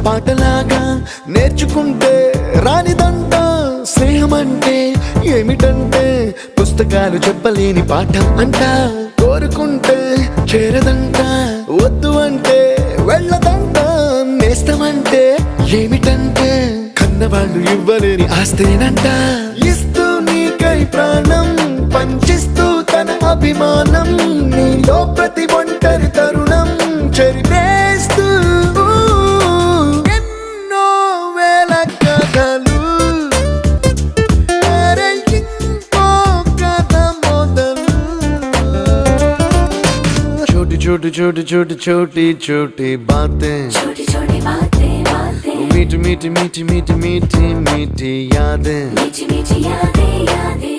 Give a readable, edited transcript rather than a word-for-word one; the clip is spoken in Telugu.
పాటలాగా నేర్చుకుంటే రానిదంట స్నేహం అంటే ఏమిటంటే పుస్తకాలు చెప్పలేని పాఠం అంట కోరుకుంటే చేరదంట వద్దు అంటే వెళ్ళదంట నేస్తమంటే ఏమిటంటే కన్నవాళ్ళు ఇవ్వలేని ఆస్తేనంట ఇస్తూ నీకై ప్రాణం పంచిస్తూ తన అభిమానం నీలో ప్రతి ఒంటరి తరుణం చెరిపేస్తూ ఎన్నో వేల కథలు అరే ఇంకో కథ మొదలు छोटी छोटी छोटी छोटी छोटी छोटी बातें छोटी छोटी बातें बातें मीठी मीठी मीठी मीठी मीठी मीठी यादें मीठी मीठी यादें यादें